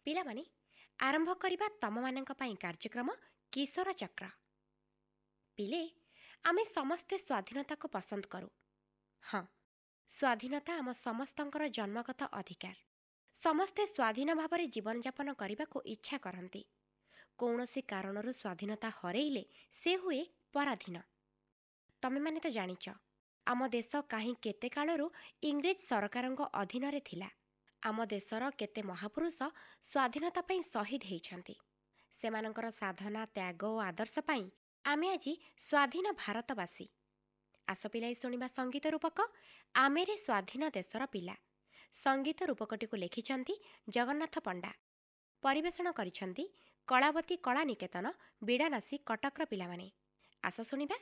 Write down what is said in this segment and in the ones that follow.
ପିଲାମାନେ, ଆରମ୍ଭ କରିବା ତମମାନଙ୍କ ପାଇଁ କାର୍ଯ୍ୟକ୍ରମ କିଶୋର ଚକ୍ର। ପିଲେ, ଆମେ ସମସ୍ତେ ସ୍ୱାଧୀନତାକୁ ପସନ୍ଦ କରୁ। ହଁ, ସ୍ୱାଧୀନତା ଆମ ସମସ୍ତଙ୍କର ଜନ୍ମଗତ ଅଧିକାର। ସମସ୍ତେ ସ୍ୱାଧୀନ ଭାବରେ ଜୀବନଯାପନ କରିବାକୁ ଇଚ୍ଛା କରନ୍ତି। କୌଣସି କାରଣରୁ ସ୍ୱାଧୀନତା ହରେଇଲେ ସେ ହୁଏ ପରାଧୀନ। ତମେମାନେ ତ ଜାଣିଛ, ଆମ ଦେଶ କାହିଁ କେତେ କାଳରୁ ଇଂରେଜ ସରକାରଙ୍କ ଅଧୀନରେ ଥିଲା। ଆମ ଦେଶର କେତେ ମହାପୁରୁଷ ସ୍ୱାଧୀନତା ପାଇଁ ଶହୀଦ ହୋଇଛନ୍ତି। ସେମାନଙ୍କର ସାଧନା, ତ୍ୟାଗ ଓ ଆଦର୍ଶ ପାଇଁ ଆମେ ଆଜି ସ୍ୱାଧୀନ ଭାରତବାସୀ। ଆସ ପିଲାଏ ଶୁଣିବା ସଙ୍ଗୀତ ରୂପକ ଆମେରେ ସ୍ୱାଧୀନ ଦେଶର ପିଲା। ସଙ୍ଗୀତ ରୂପକଟିକୁ ଲେଖିଛନ୍ତି ଜଗନ୍ନାଥ ପଣ୍ଡା। ପରିବେଷଣ କରିଛନ୍ତି କଳାବତୀ କଳା ନିକେତନ, ବିଡ଼ାନାସୀ, କଟକର ପିଲାମାନେ। ଆସ ଶୁଣିବା।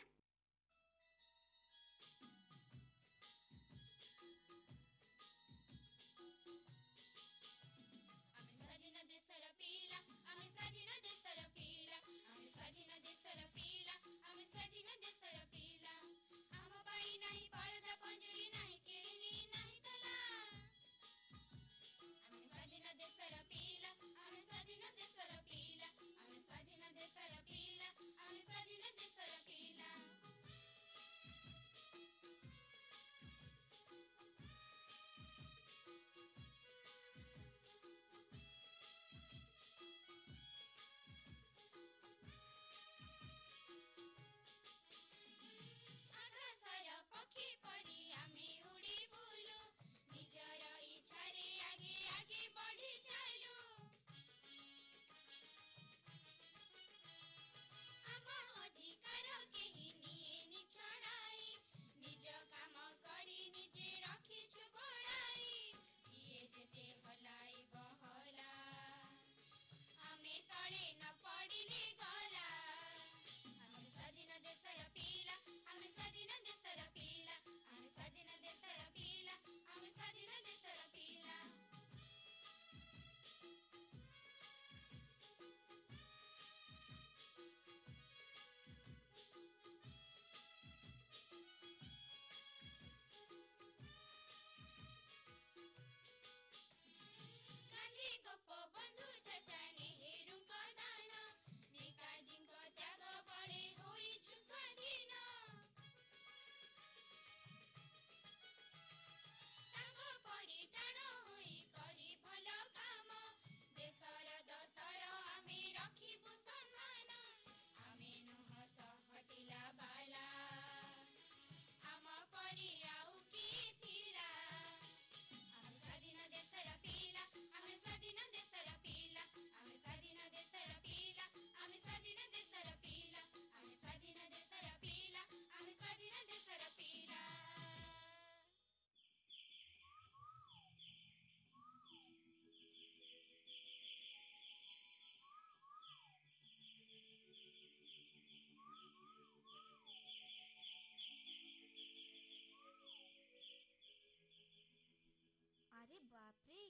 ଆରେ ବାପରେ,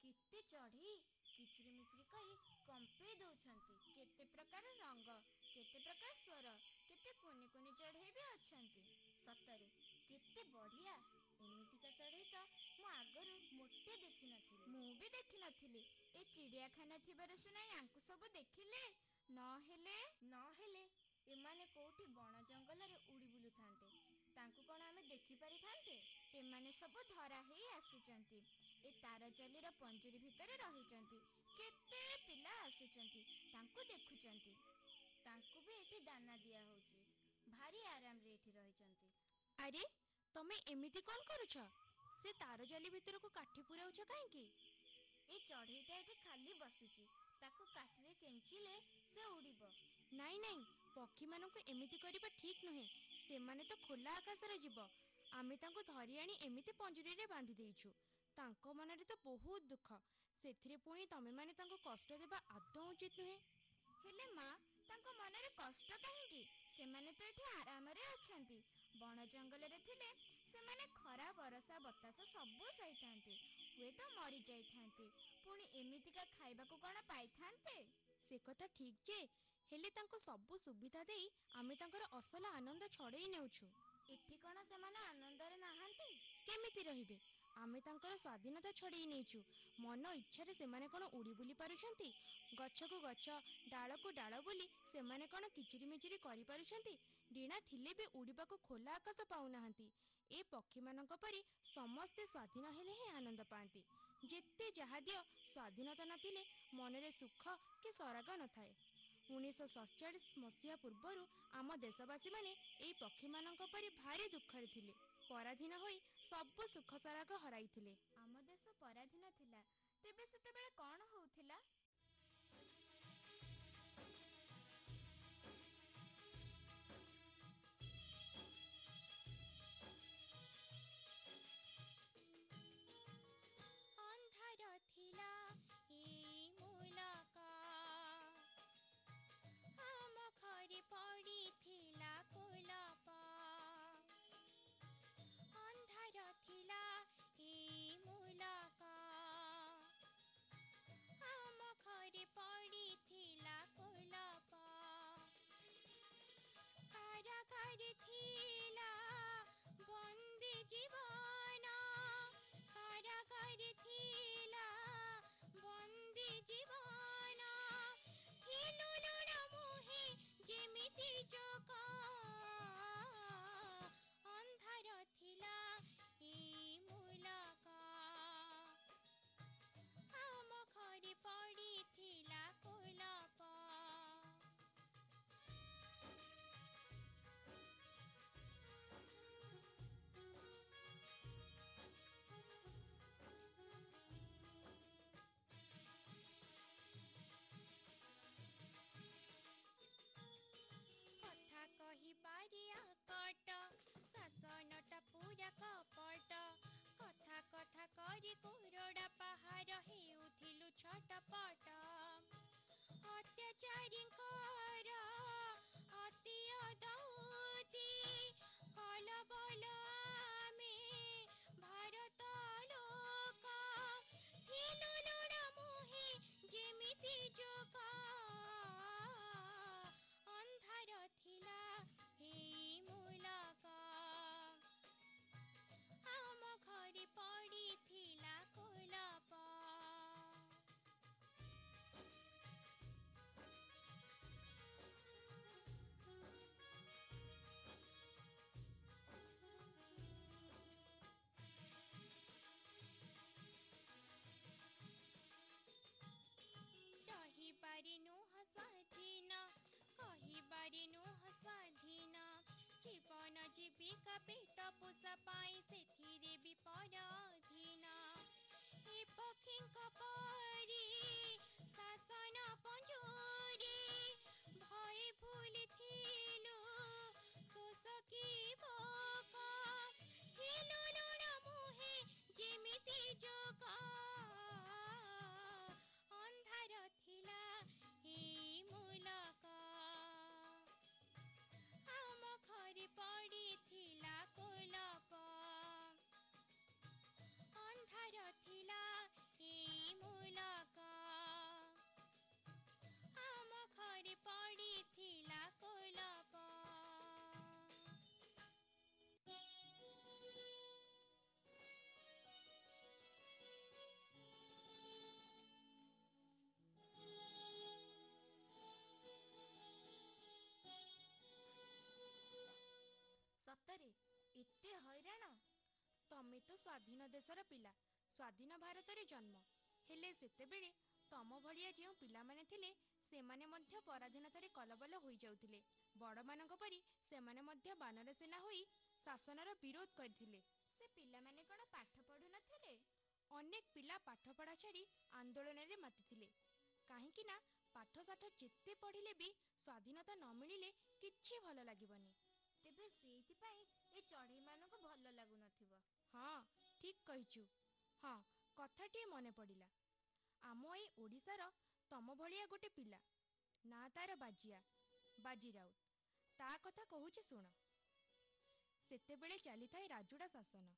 କେତେ ଚଢ଼େଇ କିଚିରି ମିଚିରି କରି କମ୍ପେଇ ଦଉଛନ୍ତି। କେତେ ପ୍ରକାର ରଙ୍ଗ, କେତେ ପ୍ରକାର ସ୍ୱର, କେତେ କୁନି କୁନି ଚଢ଼େଇ ବି ଅଛନ୍ତି। ସତରେ କେତେ ବଢ଼ିଆ। ଏମିତିକା ଚଢ଼େଇ ତ ମୁଁ ଆଗରୁ ମୋଟେ ଦେଖିନଥିଲି। ମୁଁ ବି ଦେଖିନଥିଲି। ଏ ଚିଡ଼ିଆଖାନା ଥିବାରୁ ସିନା ୟାଙ୍କୁ ସବୁ ଦେଖିଲେ, ନହେଲେ ଏମାନେ କୋଉଠି ବଣ ଜଙ୍ଗଲରେ ଉଡ଼ି ବୁଲୁଥାନ୍ତେ। ତାଙ୍କୁ କ'ଣ ଆମେ ଦେଖିପାରିଥାନ୍ତେ? ଏମାନେ ସବୁ ଧରା ହେଇ ଆସିଛନ୍ତି। ଏ ତାରଜାଲିର ପଞ୍ଜୁରୀ ଭିତରେ ରହିଛନ୍ତି। କେତେ ପିଲା ଆସୁଛନ୍ତି, ତାଙ୍କୁ ଦେଖୁଛନ୍ତି। ତାଙ୍କୁ ବି ଏଠି ଦାନା ଦିଆ ହେଉଛି। ଭାରି ଆରାମରେ ଏଠି ରହିଛନ୍ତି। ଆରେ, ତମେ ଏମିତି କ'ଣ କରୁଛ? ସେ ତାରଜାଲି ଭିତରକୁ କାଠି ପୁରାଉଛ କାହିଁକି? ଏ ଚଢ଼େଇଟା ଏଠି ଖାଲି ବସିଛି। ତାକୁ କାଠିରେ କେଞ୍ଚିଲେ ସେ ଉଡ଼ିବ। ନାଇଁ, ପକ୍ଷୀମାନଙ୍କୁ ଏମିତି କରିବା ଠିକ୍ ନୁହେଁ। ସେମାନେ ତ ଖୋଲା ଆକାଶରେ ଯିବ। ଆମେ ତାଙ୍କୁ ଧରି ଆଣି ଏମିତି ପଞ୍ଜୁରୀରେ ବାନ୍ଧି ଦେଇଛୁ। ତାଙ୍କ ମନରେ ତ ବହୁତ ଦୁଃଖ। ସେଥିରେ ପୁଣି ତମେମାନେ ତାଙ୍କୁ କଷ୍ଟ ଦେବା ଆଦୌ ଉଚିତ ନୁହେଁ। ହେଲେ ମା, ତାଙ୍କ ମନରେ କଷ୍ଟ କାହିଁକି? ସେମାନେ ତ ଏଠି ଆରାମରେ ଅଛନ୍ତି। ବଣ ଜଙ୍ଗଲରେ ଥିଲେ ସେମାନେ ଖରା ବରଷା ବତାସ ସବୁ ସହିଥାନ୍ତି, ହୁଏତ ମରିଯାଇଥାନ୍ତି, ପୁଣି ଏମିତିକା ଖାଇବାକୁ କ'ଣ ପାଇଥାନ୍ତେ? ସେ କଥା ଠିକ୍ ଯେ, ହେଲେ ତାଙ୍କୁ ସବୁ ସୁବିଧା ଦେଇ ଆମେ ତାଙ୍କର ଅସଲ ଆନନ୍ଦ ଛଡ଼େଇ ନେଉଛୁ। ଏଠି କ'ଣ ସେମାନେ ଆନନ୍ଦରେ ନାହାନ୍ତି? କେମିତି ରହିବେ? ଆମେ ତାଙ୍କର ସ୍ୱାଧୀନତା ଛଡ଼େଇ ନେଇଛୁ। ମନ ଇଚ୍ଛାରେ ସେମାନେ କ'ଣ ଉଡ଼ି ବୁଲି ପାରୁଛନ୍ତି? ଗଛକୁ ଗଛ, ଡାଳକୁ ଡାଳ ବୁଲି ସେମାନେ କ'ଣ କିଚିରିମିଚିରି କରିପାରୁଛନ୍ତି? ଡିଣା ଥିଲେ ବି ଉଡ଼ିବାକୁ ଖୋଲା ଆକାଶ ପାଉନାହାନ୍ତି। ଏ ପକ୍ଷୀମାନଙ୍କ ପରି ସମସ୍ତେ ସ୍ୱାଧୀନ ହେଲେ ହିଁ ଆନନ୍ଦ ପାଆନ୍ତି। ଯେତେ ଯାହା ଦିଅ, ସ୍ୱାଧୀନତା ନଥିଲେ ମନରେ ସୁଖ କି ସରାଗ ନଥାଏ। 1947 ମସିହା ପୂର୍ବରୁ ଆମ ଦେଶବାସୀମାନେ ଏଇ ପକ୍ଷୀମାନଙ୍କ ପରି ଭାରି ଦୁଃଖରେ ଥିଲେ। ପରାଧୀନ ହୋଇ ସବୁ ସୁଖ ସରାଗ ହରାଇଥିଲେ। ଆମ ଦେଶ ପରାଧୀନ ଥିଲା, ତେବେ ସେତେବେଳେ କ'ଣ ହଉଥିଲା? ଅନ୍ଧାର ଥିଲା ଏଇ ମୁଲକ, ଆମ ଘରେ ପଡ଼ିଥିଲା କୋଲପ। ଅନ୍ଧାର ଥିଲା ଏଇ ମୁଲକ, ଆମ ଘରେ ପଡ଼ିଥିଲା କୋଲପ। କାରାଗାରେ ଥିଲା ବନ୍ଦୀ ଜୀବନ, କାରାଗାରେ ଥିଲା ବନ୍ଦୀ ଜୀବନ। ଥିଲୁ ଲୁଣ ମୁହିଁ ଯେମିତି ଯୋଗ, ଅନ୍ଧାର ଥିଲା ଏଇ ମୁଲକ, ଆମ ଘରେ ପଡ଼ିଥିଲା କୋଲପ। କଥା କହିବାରେ ଆକଟ, ଶାସନଟା ପୁରା କପଟ। କଥା କଥା କରି କୁରଡ଼ା ପାହାର ହେଉଥିଲୁ ଛଟପଟ। ଅତ୍ୟାଚାରୀଙ୍କର ଅତି ଅଦଉତି, କଲବଲ ଆମେ ଭାରତ ଲୋକ। ଥିଲୁ ଲୁଣ ମୁହିଁ ଯେମିତି ଯୋଗ, ଅନ୍ଧାର ଥିଲା ଏଇ ମୁଲକ, ଆମ ଘରେ ପଡ଼ିଥିଲା କୋଲପ। ରହିବାରେ ନୁହଁ ସ୍ୱାଧୀନ, କହିବାରେ ନୁହଁ ସ୍ୱାଧୀନ। ଜୀବନ ଜୀବିକା ପେଟ ପୋଷା ପାଇଁ ସେଥିରେ ବି ପରାଧୀନ। ଏ ପକ୍ଷୀଙ୍କ ପରି ଶାସନ ପଞ୍ଜୁରୀ, ଭୟ ଭୁଲିଥିଲୁ ଶୋଷ କି ଭୋକ। ଥିଲୁ ଲୁଣ ମୁହିଁ ଯେମିତି ଯୋଗ, ଅନ୍ଧାର ଥିଲା ଏଇ ମୁଲକ, ଆମ ଘରେ ପଡ଼ିଥିଲା କୋଲପ। ଅନ୍ଧାର ଥିଲା ଏଇ ମୁଲକ, ଆମ ଘରେ ପଡ଼ିଥିଲା କୋଲପ। ସତରେ ଏତେ ହଇରାଣ? ତମେ ତ ସ୍ୱାଧୀନ ଦେଶର ପିଲା, ସ୍ୱାଧୀନ ଭାରତରେ ଜନ୍ମ। ହେଲେ ସେତେବେଳେ ତମ ଭଳିଆ ଯେଉଁ ପିଲାମାନେ ଥିଲେ, ସେମାନେ ମଧ୍ୟ ପରାଧୀନତାରେ କଲବଲ ହୋଇଯାଉଥିଲେ। ବଡ଼ମାନଙ୍କ ପରି ସେମାନେ ମଧ୍ୟ ବାନର ସେନା ହୋଇ ଶାସନର ବିରୋଧ କରିଥିଲେ। ସେ ପିଲାମାନେ କ'ଣ ପାଠ ପଢ଼ୁନଥିଲେ? ଅନେକ ପିଲା ପାଠପଢ଼ା ଛାଡ଼ି ଆନ୍ଦୋଳନରେ ମାତିଥିଲେ। କାହିଁକି ନା ପାଠଶାଠ ଯେତେ ପଢ଼ିଲେ ବି ସ୍ୱାଧୀନତା ନ ମିଳିଲେ କିଛି ଭଲ ଲାଗିବନି। ତେବେ ସେଇଥିପାଇଁ ଏ ଚଢ଼େଇମାନଙ୍କୁ ଭଲ ଲାଗୁନଥିବ। ହଁ, ଠିକ୍ କହିଛୁ। ହଁ, କଥାଟିଏ ମନେ ପଡ଼ିଲା। ଆମ ଏଇ ଓଡ଼ିଶାର ତମ ଭଳିଆ ଗୋଟେ ପିଲା, ନାଁ ତାର ବାଜିଆ, ବାଜି ରାଉତ। ତା କଥା କହୁଛି ଶୁଣ। ସେତେବେଳେ ଚାଲିଥାଏ ରାଜୁଡ଼ା ଶାସନ।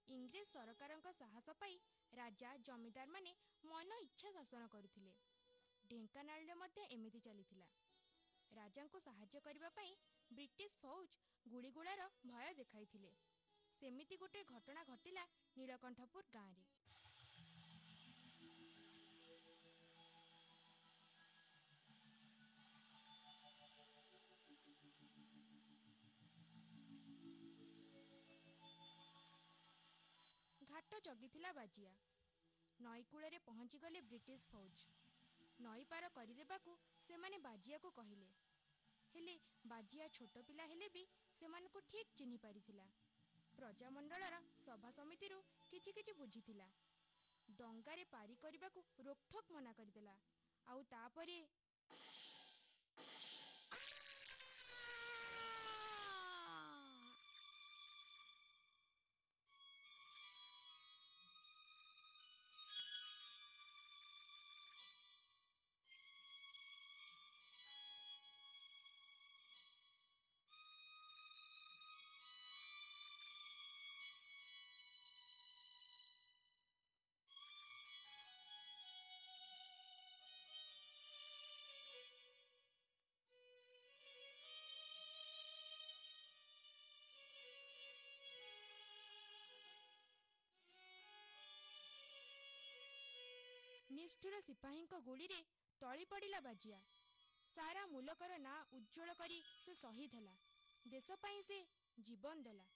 ଇଂରେଜ ସରକାରଙ୍କ ସାହସ ପାଇ ରାଜା ଜମିଦାରମାନେ ମନ ଇଚ୍ଛା ଶାସନ କରୁଥିଲେ। ଢେଙ୍କାନାଳରେ ମଧ୍ୟ ଏମିତି ଚାଲିଥିଲା। ରାଜାଙ୍କୁ ସାହାଯ୍ୟ କରିବା ପାଇଁ ବ୍ରିଟିଶ ଫୌଜ ଗୁଳିଗୋଳାର ଭୟ ଦେଖାଇଥିଲେ। ସେମିତି ଗୋଟେ ଘଟଣା ଘଟିଲା ନୀଳକଣ୍ଠପୁର ଗାଁରେ। ଘାଟ ଜଗିଥିଲା ବାଜିଆ। ନଈ କୂଳରେ ପହଞ୍ଚିଗଲେ ବ୍ରିଟିଶ ଫୌଜ। ନଈ ପାର କରିଦେବାକୁ ସେମାନେ ବାଜିଆକୁ କହିଲେ। ହେଲେ ବାଜିଆ ଛୋଟ ପିଲା ହେଲେ ବି ସେମାନଙ୍କୁ ଠିକ୍ ଚିହ୍ନି ପାରିଥିଲା। ପ୍ରଜାମଣ୍ଡଳର ସଭା ସମିତିରୁ କିଛି କିଛି ବୁଝିଥିଲା। ଡଙ୍ଗାରେ ପାରି କରିବାକୁ ରୋକଠୋକ୍ ମନା କରିଦେଲା। ଆଉ ତାପରେ ନିଷ୍ଠୁର ସିପାହୀଙ୍କ ଗୁଳିରେ ଟଳି ପଡ଼ିଲା ବାଜିଆ। ସାରା ମୁଲକର ନାଁ ଉଜ୍ଜ୍ୱଳ କରି ସେ ଶହୀଦ ହେଲା। ଦେଶ ପାଇଁ ସେ ଜୀବନ ଦେଲା।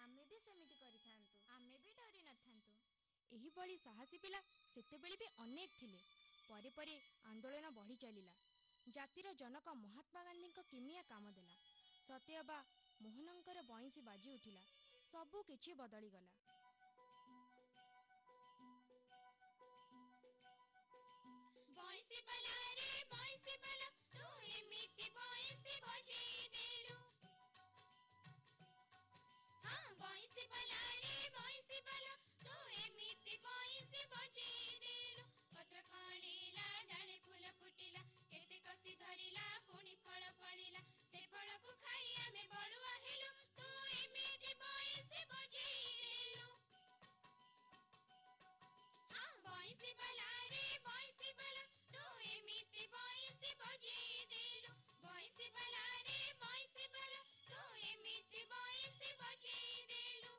ଆମେ ବି ସେମିତି କରିଥାନ୍ତୁ, ଆମେ ବି ଡରି ନଥାନ୍ତୁ। ଏହିଭଳି ସାହସୀ ପିଲା ସେତେବେଳେ ବି ଅନେକ ଥିଲେ। ପରେ ପରେ ଆନ୍ଦୋଳନ ବଢ଼ି ଚାଲିଲା। ଜାତିର ଜନକ ମହାତ୍ମା ଗାନ୍ଧୀଙ୍କ କିମିଆ କାମ ଦେଲା। ସତେଅବା ମୋହନଙ୍କର ବଇଁଶୀ ବାଜି ଉଠିଲା। ସବୁ କିଛି ବଦଳିଗଲା। ବଇଁଶୀବାଲାରେ ବଇଁଶୀବାଲା, ତୁ ଏମିତି ବଇଁଶୀ ବଜେଇଦେଲୁ। ହଁ, ବଇଁଶୀବାଲାରେ ବଇଁଶୀବାଲା, ତୁ ଏମିତି ବଇଁଶୀ ବଜେଇଦେଲୁ। ପତ୍ର କଅଁଳିଲା, ଡାଳେ ଫୁଲ ଫୁଟିଲା, କେତେ କଷି ଧରିଲା, ପୁଣି ଫଳ ଫଳିଲା। ସେ ଫଳକୁ ଖାଇ ଆମେ ବଳୁଆ ହେଲୁ, ତୁ ଏମିତି ବଇଁଶୀ ବଜେଇଦେଲୁ। ହଁ, ବଇଁଶୀବାଲାରେ ବଇଁଶୀବାଲା, ତୁ ଏମିତି ବଇଁଶୀ ବଜେଇଦେଲୁ। ବଇଁଶୀବାଲାରେ ବଇଁଶୀବାଲା, ତୁ ଏମିତି ବଇଁଶୀ ବଜେଇଦେଲୁ।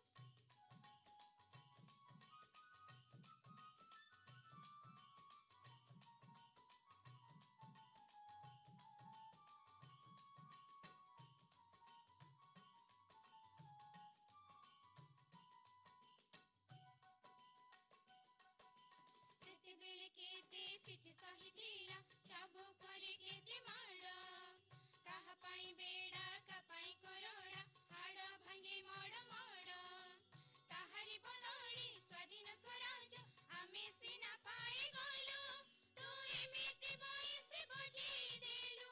ସେତେବେଳେ କେତେ ପିଠି ସହିଥିଲା, ଚାବୁକରେ କେତେ ମାଡ଼। କାହା ପାଇଁ ବେଡ଼ା, କାହା ପାଇଁ କରଡ଼ା, ହାଡ଼ ଭାଙ୍ଗି ମଡ଼ ମଡ଼। କାହାରି ବଦଳି ସ୍ୱାଧୀନ ସ୍ୱରାଜ ଆମେ ସିନା ପାଇଗଲୁ, ତୁ ଏମିତି ବଇଁଶୀ ବଜେଇଦେଲୁ।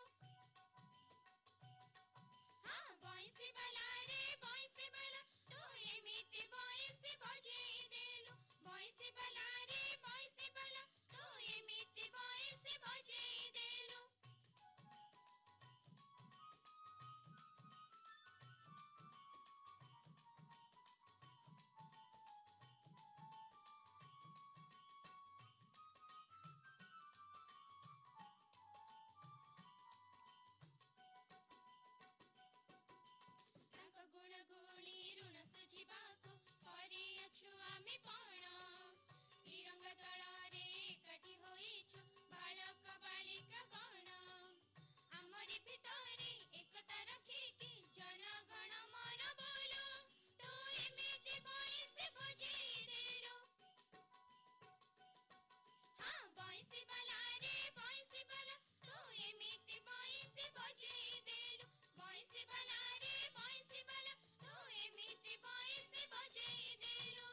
ହଁ, ବଇଁଶୀବାଲାରେ ବଇଁଶୀବାଲା, ତୁ ଏମିତି ବଇଁଶୀ ବଜେଇଦେଲୁ। ବଇଁଶୀବାଲାରେ ବଇଁଶୀବାଲା, ତୁ ଏମିତି ବଇଁଶୀ ବଜେଇଦେଲୁ। ତାଙ୍କ ଗୁଣ ଗୁଳି ଋଣ ଶୁଝିବାକୁ କରିଅଛୁ ଆମେ ପଣ। ତ୍ରିରଙ୍ଗା ଦଳରେ ଏକାଠି ହୋଇଛୁ ବାଳକ ବାଳିକା ଗଣ। ଆମରି ଭିତରେ ଏକତା ରଖିକି ଜନଗଣ ମନ ବୋଲୁ, ତୁ ଏମିତି ବଇଁଶୀ ବଜେଇଦେଲୁ। ହଁ, ବଇଁଶୀବାଲାରେ ବଇଁଶୀବାଲା, ତୁ ଏମିତି ବଇଁଶୀ ବଜେଇଦେଲୁ। ବଇଁଶୀବାଲାରେ ବଇଁଶୀବାଲା, ତୁ ଏମିତି ବଇଁଶୀ ବଜେଇଦେଲୁ।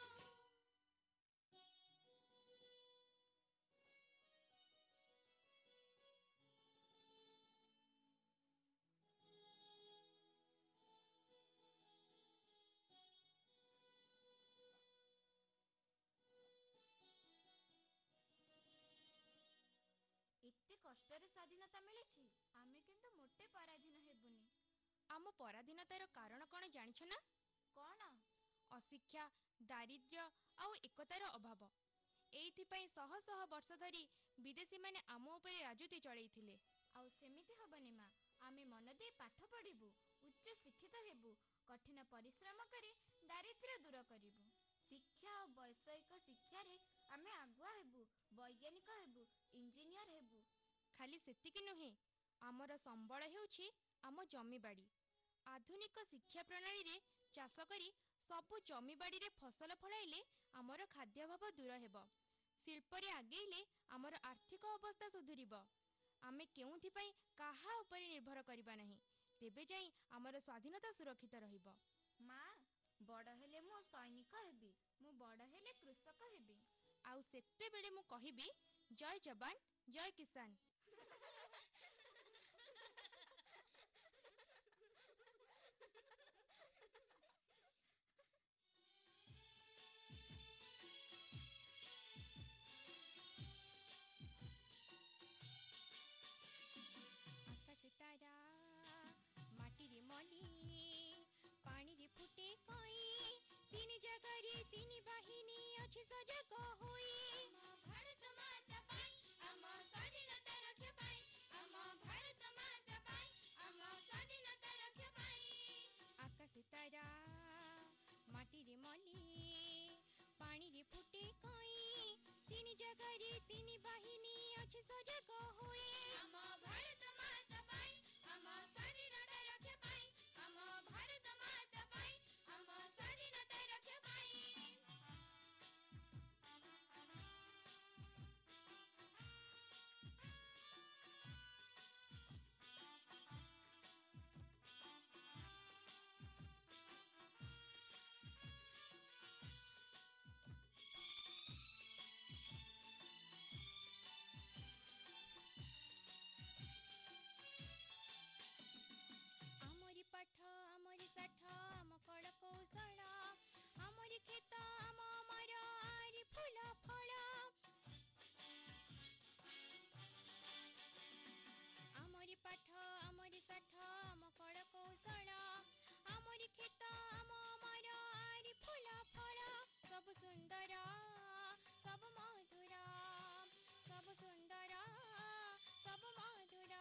ଏତେ କଷ୍ଟରେ ସ୍ୱାଧୀନତା ମିଳିଛି, ଆମେ କିନ୍ତୁ ମୋଟେ ପରାଧୀନ ହେବୁନି। ଆମ ପରାଧୀନତାର କାରଣ କ'ଣ ଜାଣିଛ ନା? କ'ଣ? ଅଶିକ୍ଷା, ଦାରିଦ୍ର୍ୟ ଆଉ ଏକତାର ଅଭାବ। ଏଇଥିପାଇଁ ଶହ ଶହ ବର୍ଷ ଧରି ବିଦେଶୀମାନେ ଆମ ଉପରେ ରାଜୁତି ଚଳେଇଥିଲେ। ଆଉ ସେମିତି ହବନି ମା। ଆମେ ମନ ଦେଇ ପାଠ ପଢ଼ିବୁ, ଉଚ୍ଚ ଶିକ୍ଷିତ ହେବୁ, କଠିନ ପରିଶ୍ରମ କରି ଦାରିଦ୍ର୍ୟ ଦୂର କରିବୁ। ଶିକ୍ଷା ଓ ବୈଷୟିକ ଶିକ୍ଷାରେ ଆମେ ଆଗୁଆ ହେବୁ, ବୈଜ୍ଞାନିକ ହେବୁ, ଇଞ୍ଜିନିୟର ହେବୁ। ଖାଲି ସେତିକି ନୁହେଁ, ଆମର ସମ୍ବଳ ହେଉଛି ଆମ ଜମିବାଡ଼ି। ଆଧୁନିକ ଶିକ୍ଷା ପ୍ରଣାଳୀରେ ଚାଷ କରି ସବୁ ଜମିବାଡ଼ିରେ ଫସଲ ଫଳାଇଲେ ଆମର ଖାଦ୍ୟାଭାବ ଦୂର ହେବ। ଶିଳ୍ପରେ ଆଗେଇଲେ ଆମର ଆର୍ଥିକ ଅବସ୍ଥା ସୁଧୁରିବ। ଆମେ କେଉଁଥିପାଇଁ କାହା ଉପରେ ନିର୍ଭର କରିବା ନାହିଁ। ତେବେ ଯାଇ ଆମର ସ୍ୱାଧୀନତା ସୁରକ୍ଷିତ ରହିବ। ମା, ବଡ଼ ହେଲେ ମୁଁ ସୈନିକ ହେବି, ମୁଁ ବଡ଼ ହେଲେ କୃଷକ ହେବି। ଆଉ ସେତେବେଳେ ମୁଁ କହିବି, ଜୟ ଯବାନ, ଜୟ କିଷାନ। ଆକାଶ ତାରା ମାଟିରେ ମଲି, ପାଣିରେ ଫୁଟେ କଇଁ, ତିନି ଜାଗାରେ ତିନି ବାହିନୀ ଅଛି ସଜାଗ ହୋଇ। ଆମ ଭାରତ ମାତା ପାଇଁ, ଆମ ସ୍ୱାଧୀନତା ରକ୍ଷା ପାଇଁ, ଆମ ଭାରତ ମାତା ପାଇଁ, ଆମ ସ୍ୱାଧୀନତା ରକ୍ଷା ପାଇଁ। ଆକାଶ ତାରା ମାଟିରେ ମଲି, ପାଣିରେ ଫୁଟେ କଇଁ, ତିନି ଜାଗାରେ ତିନି ବାହିନୀ ଅଛି ସଜାଗ ହୋଇ। ଆମ ଭାରତ ମାତା ପାଇଁ, ଆମ ସ୍ୱାଧୀନତା ରକ୍ଷା ପାଇଁ, ଆମ ଭାରତ ମାତା ପାଇଁ, ଆମ ସ୍ୱାଧୀନତା ରକ୍ଷା ପାଇଁ। ଆମରି ପାଠ, ଆମରି ଶାଠ, ଆମ କଳ କୌଶଳ, ଆମରି କ୍ଷେତ, ଆମ ଅମର, ଆରି ଫୁଲ ଫଳ। ଆମରି ପାଠ, ଆମରି ଶାଠ, ଆମ କଳ କୌଶଳ, ଆମରି କ୍ଷେତ, ଆମ ଅମର, ଆରି ଫୁଲ ଫଳ। ସବୁ ସୁନ୍ଦର, ସବୁ ମଧୁର, ସବୁ ସୁନ୍ଦର, ସବୁ ମଧୁର।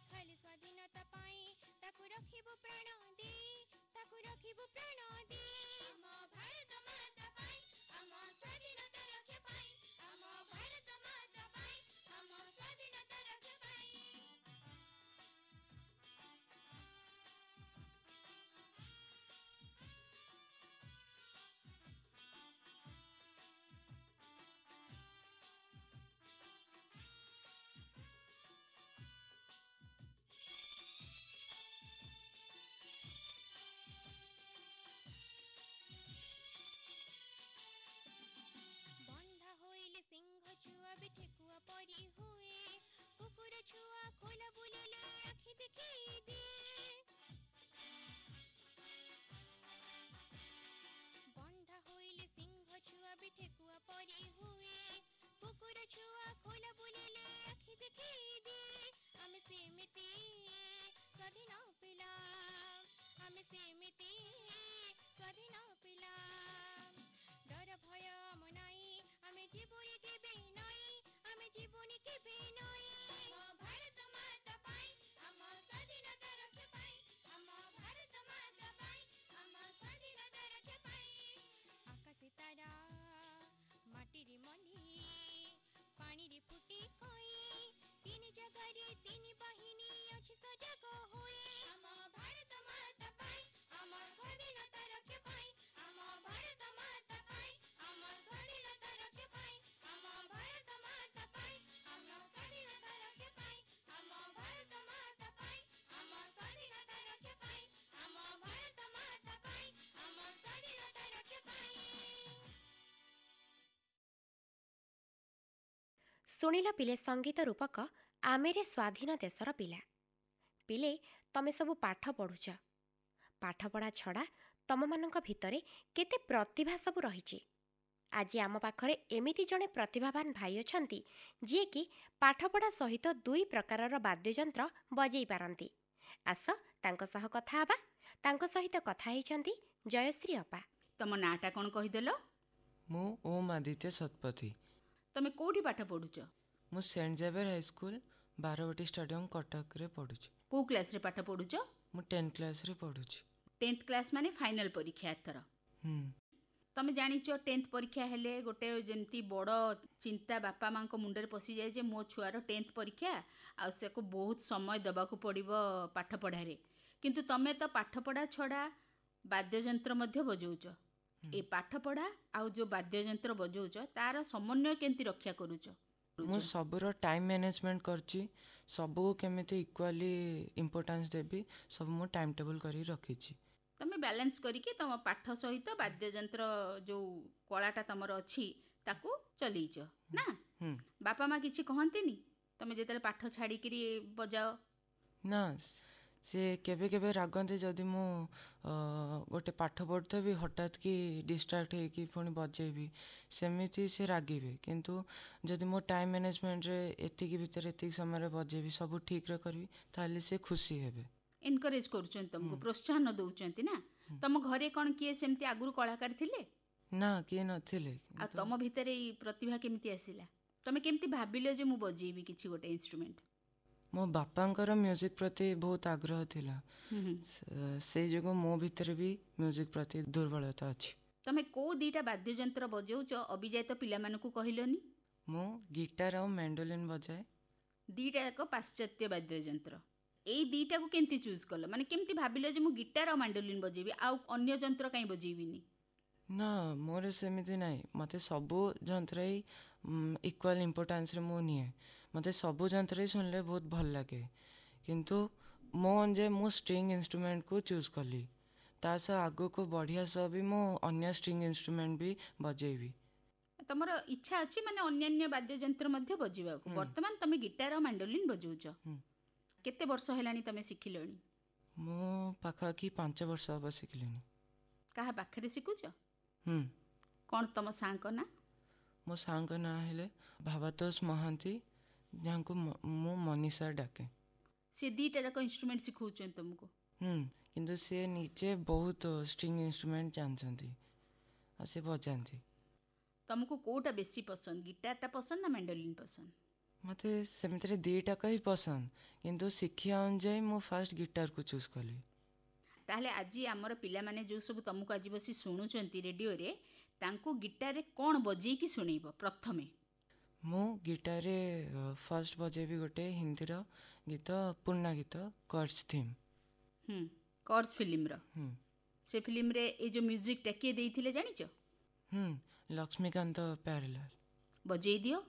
ଖାଲି ସ୍ୱାଧୀନତା ପାଇଁ ତାକୁ ରଖିବୁ ପ୍ରାଣ ଦେଇ, ତାକୁ ରଖିବୁ ପ୍ରାଣ ଦେଇ। ଆମ ଭାରତ ମାତା ପାଇଁ, ଆମ ସ୍ୱାଧୀନତା ରକ୍ଷା ପାଇଁ, ଆମ ଭାରତ ମାତା ପାଇଁ, ଆମ ସ୍ୱାଧୀନତା ରକ୍ଷା ପାଇଁ। ବନ୍ଧା ହୋଇଲେ ସିଂହ ଛୁଆ ବି ଠେକୁଆ ପରି ହୁଏ, କୁକୁର ଛୁଆ ଖୋଲା ବୁଲିଲେ ଆଖି ଦେଖେଇ ଦିଏ। ବନ୍ଧା ହୋଇଲେ ସିଂହ ଛୁଆ ବି ଠେକୁଆ ପରି ହୁଏ, କୁକୁର ଛୁଆ ଖୋଲା ବୁଲିଲେ ଆଖି ଦେଖେଇ ଦିଏ। ଆମେ ସେମିତି ସ୍ୱାଧୀନ ପିଲା, ଆମେ ସେମିତି ସ୍ୱାଧୀନ ପିଲା। ଡର ଭୟ ଆମ ନାହିଁ, ଆମେ ଯିବୁନି କେବେ ନାହିଁ, ଆମେ ଯିବୁନି କେବେ ନାହିଁ। ଆମ ଭାରତ ମାତା ପାଇଁ, ଆମ ସ୍ୱାଧୀନତା ରକ୍ଷା ପାଇଁ, ଆମ ଭାରତ ମାତା ପାଇଁ, ଆମ ସ୍ୱାଧୀନତା ରକ୍ଷା ପାଇଁ। ଆକାଶ ତାରା ମାଟିରେ ମଲି, ପାଣିରେ ଫୁଟେ କଇଁ, ତିନି ଜାଗାରେ ତିନି ବାହିନୀ ଅଛି ସଜାଗ ହୋଇ। ଆମ ଭାରତ ମାତା ପାଇଁ, ଆମ ସ୍ୱାଧୀନତା ରକ୍ଷା ପାଇଁ, ଆମ ଭାରତ ମାତା ପାଇଁ, ଆମ ସ୍ୱାଧୀନତା ରକ୍ଷା ପାଇଁ, ଆମ ଭାରତ ମାତା ପାଇଁ, ଆମ ସ୍ୱାଧୀନତା ରକ୍ଷା ପାଇଁ, ଆମ ଭାରତ ମାତା ପାଇଁ, ଆମ ସ୍ୱାଧୀନତା ରକ୍ଷା ପାଇଁ, ଆମ ଭାରତ ମାତା ପାଇଁ, ଆମ ସ୍ୱାଧୀନତା ରକ୍ଷା ପାଇଁ। ଶୁଣିଲ ପିଲେ ସଙ୍ଗୀତ ରୂପକ ଆମେରେ ସ୍ୱାଧୀନ ଦେଶର ପିଲା। ପିଲେ, ତମେ ସବୁ ପାଠ ପଢ଼ୁଛ। ପାଠପଢ଼ା ଛଡ଼ା ତମମାନଙ୍କ ଭିତରେ କେତେ ପ୍ରତିଭା ସବୁ ରହିଛି। ଆଜି ଆମ ପାଖରେ ଏମିତି ଜଣେ ପ୍ରତିଭାବାନ ଭାଇ ଅଛନ୍ତି ଯିଏକି ପାଠପଢ଼ା ସହିତ ଦୁଇ ପ୍ରକାରର ବାଦ୍ୟଯନ୍ତ୍ର ବଜେଇ ପାରନ୍ତି। ଆସ ତାଙ୍କ ସହ କଥା ହେବା। ତାଙ୍କ ସହିତ କଥା ହେଇଛନ୍ତି ଜୟଶ୍ରୀ ଅପା। ତମ ନାଁଟା କ'ଣ କହିଦେଲ? ମୁଁ ଓମ୍ ଆଦିତ୍ୟ ଶତପଥୀ। ତମେ କୋଉଠି ପାଠ ପଢୁଛ? ମୁଁ Saint Xavier High School Barabati Stadium କଟକରେ ପଢ଼ୁଛି। କୋଉ କ୍ଲାସରେ ପାଠ ପଢୁଛ? ମୁଁ 10th କ୍ଲାସରେ ପଢ଼ୁଛି। 10th କ୍ଲାସ୍ ମାନେ ଫାଇନାଲ ପରୀକ୍ଷା ଏଥର। ହୁଁ। ତମେ ଜାଣିଛ 10th ପରୀକ୍ଷା ହେଲେ ଗୋଟେ ଯେମିତି ବଡ଼ ଚିନ୍ତା ବାପା ମାଙ୍କ ମୁଣ୍ଡରେ ପଶିଯାଏ ଯେ ମୋ ଛୁଆର 10th ପରୀକ୍ଷା, ଆଉ ସେକୁ ବହୁତ ସମୟ ଦେବାକୁ ପଡ଼ିବ ପାଠ ପଢ଼ାରେ। କିନ୍ତୁ ତମେ ତ ପାଠପଢ଼ା ଛଡ଼ା ବାଦ୍ୟଯନ୍ତ୍ର ମଧ୍ୟ ବଜାଉଛ। ଏ ପାଠପଢ଼ା ଆଉ ଯେଉଁ ବାଦ୍ୟଯନ୍ତ୍ର ବଜାଉଛ ତାର ସମନ୍ୱୟ କେମିତି ରକ୍ଷା କରୁଛ? ମୁଁ ସବୁର ଟାଇମ୍ ମ୍ୟାନେଜମେଣ୍ଟ କରୁଛି। ସବୁକୁ କେମିତି ଇକ୍ୱାଲି ଇମ୍ପୋର୍ଟାନ୍ସ ଦେବି, ସବୁ ମୁଁ ଟାଇମ୍ ଟେବୁଲ୍ କରିକି ରଖିଛି। ତମେ ବାଲାନ୍ସ କରିକି ତମ ପାଠ ସହିତ ବାଦ୍ୟଯନ୍ତ୍ର ଯେଉଁ କଳାଟା ତମର ଅଛି ତାକୁ ଚଲେଇଛ ନା? ବାପା ମା କିଛି କହନ୍ତିନି ତମେ ଯେତେବେଳେ ପାଠ ଛାଡ଼ିକିରି ବଜାଅ? ନା, ସେ କେବେ କେବେ ରାଗନ୍ତି ଯଦି ମୁଁ ଗୋଟେ ପାଠ ପଢ଼ୁଥିବି ହଠାତ୍ କି ଡିଷ୍ଟ୍ରାକ୍ଟ ହେଇକି ପୁଣି ବଜେଇବି, ସେମିତି ସେ ରାଗିବେ। କିନ୍ତୁ ଯଦି ମୋ ଟାଇମ୍ ମ୍ୟାନେଜମେଣ୍ଟରେ ଏତିକି ଭିତରେ ଏତିକି ସମୟରେ ବଜେଇବି, ସବୁ ଠିକ୍ରେ କରିବି, ତାହେଲେ ସେ ଖୁସି ହେବେ। ଏନକରେଜ୍ କରୁଛନ୍ତି ତମକୁ, ପ୍ରୋତ୍ସାହନ ଦେଉଛନ୍ତି ନା? ତମ ଘରେ କ'ଣ କିଏ ସେମିତି ଆଗରୁ କଳାକାର ଥିଲେ? ନା, କିଏ ନଥିଲେ। ଆଉ ତମ ଭିତରେ ଏଇ ପ୍ରତିଭା କେମିତି ଆସିଲା? ତମେ କେମିତି ଭାବିଲ ଯେ ମୁଁ ବଜେଇବି କିଛି ଗୋଟେ ଇନଷ୍ଟ୍ରୁମେଣ୍ଟ? ମୋ ବାପାଙ୍କର ମ୍ୟୁଜିକ୍ ପ୍ରତି ବହୁତ ଆଗ୍ରହ ଥିଲା। ସେଇ ଯୋଗୁଁ ମୋ ଭିତରେ ବି ମ୍ୟୁଜିକ୍ ପ୍ରତି ଦୁର୍ବଳତା ଅଛି। ତମେ କୋଉ ଦିଟା ବାଦ୍ୟଯନ୍ତ୍ର ବଜାଉଛ ଅବିଯାହିତ ପିଲାମାନଙ୍କୁ କହିଲନି? ମୁଁ ଗିଟାର ଆଉ ମେଣ୍ଡୋଲିନ୍ ବଜାଏ। ଦିଟା ଯାକ ପାଶ୍ଚାତ୍ୟ ବାଦ୍ୟଯନ୍ତ୍ର। ଏଇ ଦିଟାକୁ କେମିତି ଚୁଜ୍ କଲ? ମାନେ କେମିତି ଭାବିଲ ଯେ ମୁଁ ଗିଟାର ଆଉ ମାଣ୍ଡୋଲିନ୍ ବଜେଇବି, ଆଉ ଅନ୍ୟ ଯନ୍ତ୍ର କାହିଁ ବଜେଇବିନି? ନା, ମୋର ସେମିତି ନାହିଁ। ମୋତେ ସବୁ ଯନ୍ତ୍ର ହିଁ ଇକ୍ୱାଲ୍ ଇମ୍ପୋର୍ଟାନ୍ସରେ ମୁଁ ନିଏ। ମୋତେ ସବୁ ଯନ୍ତ୍ର ହିଁ ଶୁଣିଲେ ବହୁତ ଭଲ ଲାଗେ। କିନ୍ତୁ ମୁଁ ଷ୍ଟ୍ରିଙ୍ଗ ଇନଷ୍ଟ୍ରୁମେଣ୍ଟକୁ ଚୁଜ୍ କଲି। ତା ସହ ଆଗକୁ ବଢ଼ିଆ ସହ ବି ମୁଁ ଅନ୍ୟ ଷ୍ଟ୍ରିଙ୍ଗ ଇନଷ୍ଟ୍ରୁମେଣ୍ଟ ବି ବଜେଇବି। ତମର ଇଚ୍ଛା ଅଛି ମାନେ ଅନ୍ୟାନ୍ୟ ବାଦ୍ୟଯନ୍ତ୍ର ମଧ୍ୟ ବଜେଇବାକୁ? ବର୍ତ୍ତମାନ ତମେ ଗିଟାର ଆଉ ମାଣ୍ଡୋଲିନ୍ ବଜାଉଛ। କେତେ ବର୍ଷ ହେଲାଣି ତମେ ଶିଖିଲଣି? ମୁଁ ପାଖାପାଖି 5 ବର୍ଷ ହେବ ଶିଖିଲିଣି। କାହା ପାଖରେ ଶିଖୁଛ? କ'ଣ ତମ ସାଙ୍ଗ ନା? ମୋ ସାଙ୍ଗ ନାଁ ହେଲେ ଭାବାତୋଷ ମହାନ୍ତି, ଯାହାଙ୍କୁ ମୁଁ ମନୀଷା ଡାକେ। ସେ ଦିଟା ଯାକ ଇନଷ୍ଟ୍ରୁମେଣ୍ଟ ଶିଖଉଛନ୍ତି ତମକୁ? କିନ୍ତୁ ସେ ନିଜେ ବହୁତ ଷ୍ଟ୍ରିଙ୍ଗ ଇନଷ୍ଟ୍ରୁମେଣ୍ଟ ଜାଣିଛନ୍ତି ଆଉ ସେ ବଜାନ୍ତି। ତମକୁ କୋଉଟା ବେଶୀ ପସନ୍ଦ, ଗିଟାରଟା ପସନ୍ଦ ନା ମାଣ୍ଡୋଲିନ୍ ପସନ୍ଦ? ମୋତେ ସେମିତିରେ ଦିଟାକ ହିଁ ପସନ୍ଦ, କିନ୍ତୁ ଶିଖିବା ଅନୁଯାୟୀ ମୁଁ ଫାଷ୍ଟ ଗିଟାରକୁ ଚୁଜ୍ କଲି। ତାହେଲେ ଆଜି ଆମର ପିଲାମାନେ ଯେଉଁ ସବୁ ତମକୁ ଆଜି ବସି ଶୁଣୁଛନ୍ତି ରେଡ଼ିଓରେ, ତାଙ୍କୁ ଗିଟାରରେ କ'ଣ ବଜେଇକି ଶୁଣେଇବ ପ୍ରଥମେ? ମୁଁ ଗିଟାରରେ ଫାଷ୍ଟ ବଜେଇବି ଗୋଟେ ହିନ୍ଦୀର ଗୀତ, ପୁରୁଣା ଗୀତ, କର୍ଜ ଥିମ୍। କର୍ଜ ଫିଲ୍ମର? ସେ ଫିଲ୍ମରେ ଏଇ ଯେଉଁ ମ୍ୟୁଜିକ୍ଟା କିଏ ଦେଇଥିଲେ ଜାଣିଛ? ଲକ୍ଷ୍ମୀକାନ୍ତ ପ୍ୟାରେଲାଲ। ବଜେଇ ଦିଅ।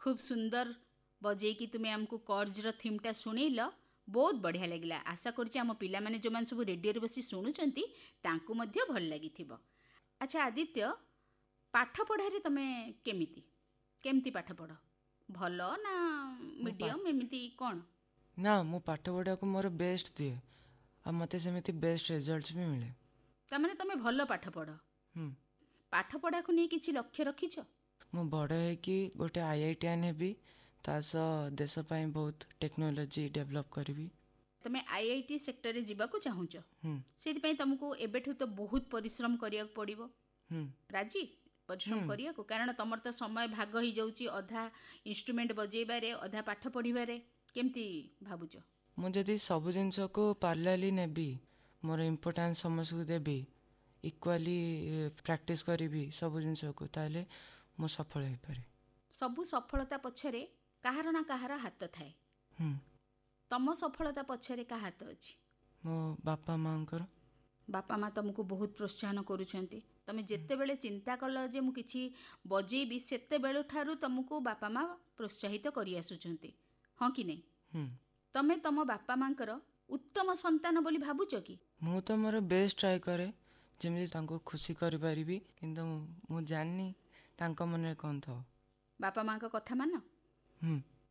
खूब सुंदर बजेकी तुमे आमको कर्जर थीमटा शुणेल बहुत बढ़िया लगिला। आशा करुच्ची आम पिला माने जो मान सब रेडियो बसी शुणुचंती तांको मध्य भल लागिथिबो। अच्छा आदित्य, पाठ पढ़ारे तमे केमिति केमती पाठ पढ़? भल ना मीडियम एमिति कौन? ना मु पाठ पढ़ा को मोर बेस्ट दिए आ मते सेमिति बेस्ट रिजल्ट्स भी मिले। तामाने तमे भल पाठ पढ़। पाठ पढ़ा को नहीं किछि लक्ष्य रखिछ? मु बड़ है कि गोटे IITian हेबी तास देश ପାଇଁ बहुत टेक्नोलोजी डेवलप करबी। तमे IIT सेक्टर रे जीवा को चाहुछ, सेति पई तुमको एबेठु तो बहुत परिश्रम करिया पड़िबो। राजी परिश्रम करिया को, कारण तमर तो समय भाग ही जाउची, अधा इंस्ट्रूमेंट बजेबारे अधा पाठ पढ़िबारे। केमती भाबुछ? मु जदि सब जिनस को पार्लाली नेबी, मोर इम्पोर्टेंस समस्त को देबी, इक्वाली प्रैक्टिस करी सब जिनस को, ताले मु सफल हो पारे। सबु सफलता पछरे काହାର ना काହାର हाथ थाए। तम सफलता पछरे का हाथ अछि? मो बापा मांकर। बापा माँ तुमको बहुत प्रोत्साहन करूछंती। तमे जेते बेले चिंता कल जे मु किछि बजेबी, सेते बेलु ठारू तुमको बापा माँ प्रोत्साहित करि आसुछंती, हाँ कि नहीं? तमे तम बापा मांकर उत्तम संतान बोली भाबुछ कि? मु तो मोर बेस्ट ट्राई करे जेमि तांको खुशी करि परिबी, किंतु मु जाननी तांको मन कोन थो। बापा माँ का कथा मान?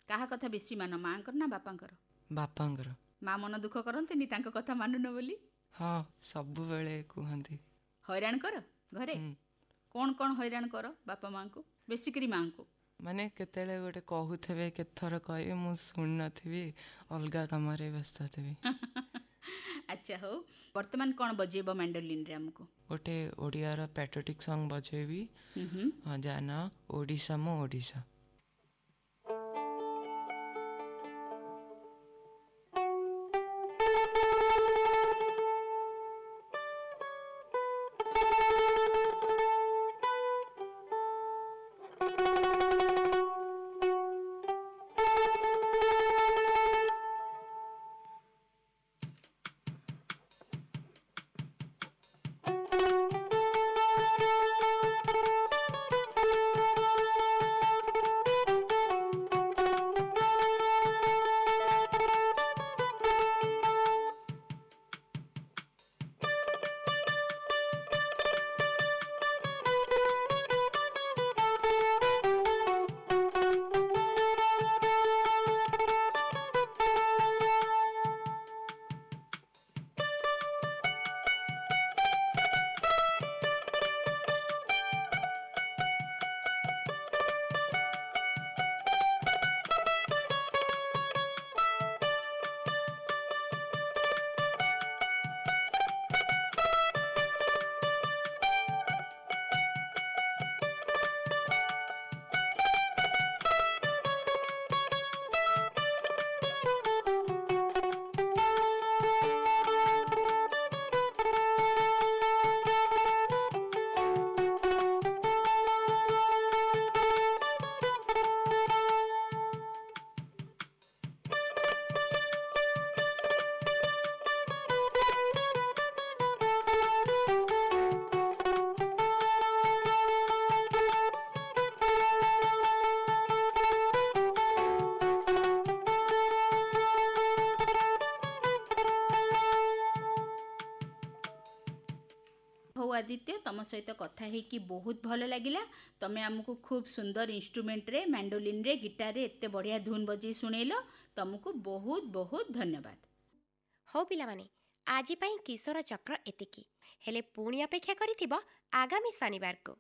काहा कथा बेसी मान, मांकर ना बापांकर? बापांकर। माँ मन दुख करंतनी तांको कथा मानुन बोली? हाँ सब बेले कहंती। हैरान कर घरे? कौन कौन हैरान कर बापा माँ को? बेसिकरी माँ को माने केतेले गोटे कहूथेबे केथर कहबे मु सुन नथिबी, अलगा कामरे व्यस्त थिबी। अच्छा हो, वर्तमान कौन बजेबो मैंडोलिन रे हमको? गोटे ओडिया रा पैट्रियोटिक सॉन्ग बजेबी, जाना ओडिशा मो ओडिशा। आदित्य तुम सहित कथा है बहुत भल लगिला। तमे आमको खूब सुंदर इंस्ट्रूमेंट रे, मैंडोलिन रे, गिटार रे एते बढ़िया धुन बजे सुनेल, तुमको बहुत बहुत धन्यवाद। हो पिला माने आजी पई किशोर चक्र एतिकी हेले पुणी अपेक्षा करिथिबो आगामी शनिवार को।